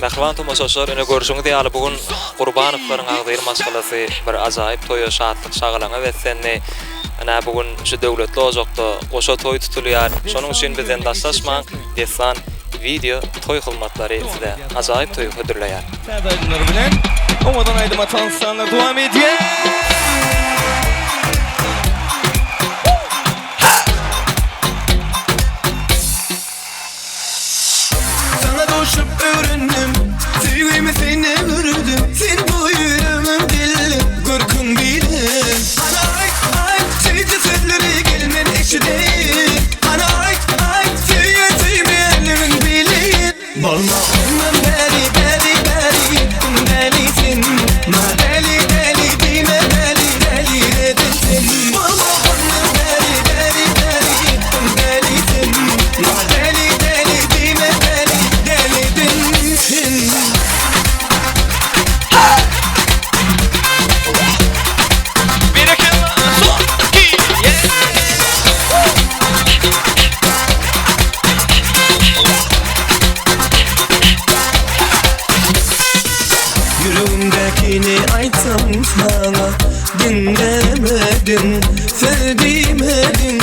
Mehriban tomoşaşlar öne görüşüňiz diýaly bugün Gurbanowaryň agdyr masalasy bir ajaýyp toýa şatlyk şagalaňa wetsenni. Ana bugün şu döwletli ojokda goşa toý tutulýar. Şonuň üçin bizden daşlaşmaň, desan video toý hyzmatlary sizde ajaýyp toý hödürleýär. Täzeýler bilen oňadan aýdyma tanışsanlar dowam edýär. Koşup öğrendim, sevgimi senden ördüm. Sen bu yüreğimin dili, korkun bilir. Ana ay, sevdi sözleri gelmen eşi değil. Ana ay, sevdi elimin bilir. Balma ondan beri, gittim delisin. Ma deli, dime deli edilsin. Balma ondan beri, gittim delisin. Ma deli, dime deli yüreğimdekini aytsam sana, dinlemedin, sevdimedin.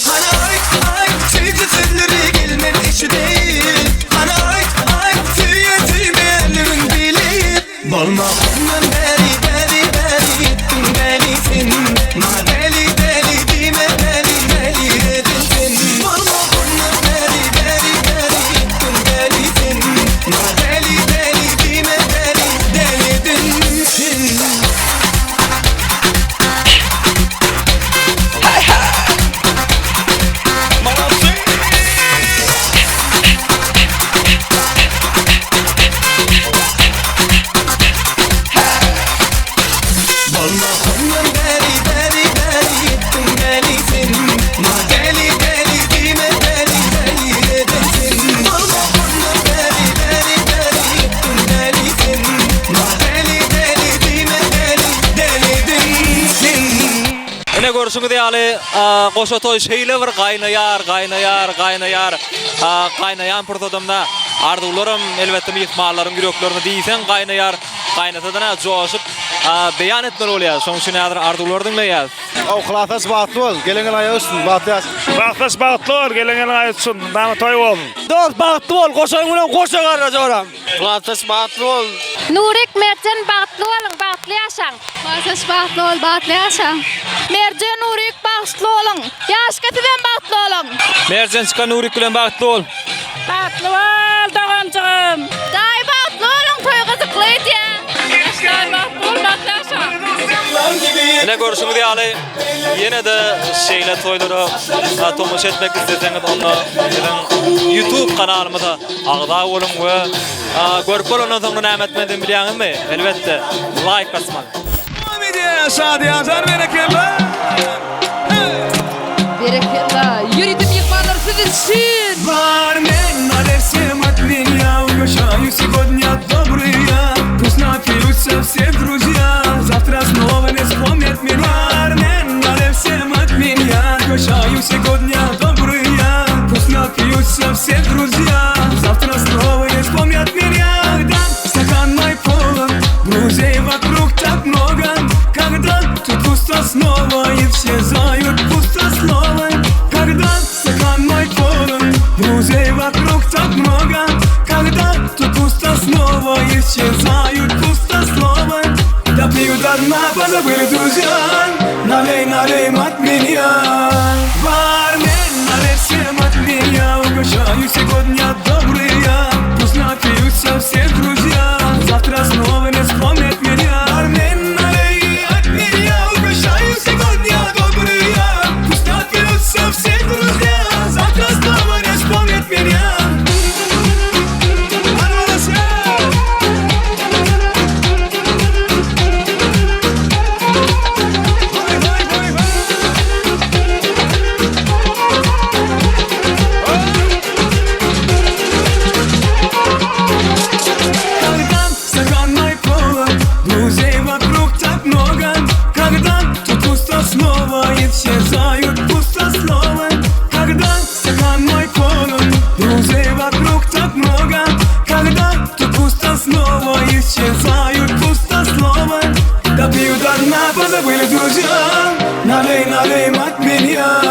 Hani ay, sevdi sözleri gelmen eşi değil. Hani ay, sevdi elimin bilir. Balma ondan beri, gittim delisin. Ma deli, dime deli edilsin. Balma ondan beri, gittim delisin. Ma deli, dime deli edilsin. Görüşüňiz diýaly goşa toý şeýle bir gaýnaýar. Gaýnaýan purdamda arzuwlarym elbetde mehmanlaryň ýüreklerini diýsen gaýnaýar. Gaýnatadan joşup beýan etmeli bolýar. Şoň üçin häzir arzuwlar dinleýär. Awklatas bagtly bol, gelingen aýaýsyn, bagtly. Bagtlas bagtly bol, gelingen aýaýsyn, dama toý bol. Dost bagtly bol, goşaň bilen goşa garajaram. Awklatas bagtly bol. Nurik Mercan bagtly bolun, bagtly ýaşaň. Bagtlas bagtly bol, bagtly ýaşaň. Mercan Nurik bagtly bolun, ýaşgatydan bagtly bolun. Merjançka Nurik bilen bagtly bol. Bagtly bol, dagançygym. Daý bagtly bolun, toý gyzykly edýär. Ýaşlar bagtly bol, bagtly ýaşaň. Ene görüşüňiz diýaly ýene de şeýle toýlary tomuş etmek isteseňiz onu YouTube kanalymyza agda bolun we görüp bolandan soňra näme etmeden bilýäňizmi? Elbetde like basmaly. Şadiýan jar berekeler. Berekeler. Yürüdüm yıkmalar sizin. Бар мен на всем от меня, угощаю сегодня добрые. Пусть напьются все друзья, завтра снова не вспомнят меня. Бар мен на всем от меня, угощаю сегодня добрые. Пусть напьются все друзья, завтра снова не вспомнят меня. Когда стакан мой полон, друзей вокруг так много. Когда тут пусто снова и все зают пустословы. Когда стакан мой полон, друзей вокруг так много. Когда тут пусто снова исчезают пустословы. Да пьют до дна, позабыли друзья. Налей от меня. Бармен, налей всем от меня. Угощаю сегодня добрые. Пусть напьются все друзья, завтра снова не вспомнят меня. Бармен, налей от меня. Угощаю сегодня добрые. Пусть напьются все друзья, завтра снова не вспомнят меня. Ne yapar da böyle duracağım? Naley naley mat beni ya.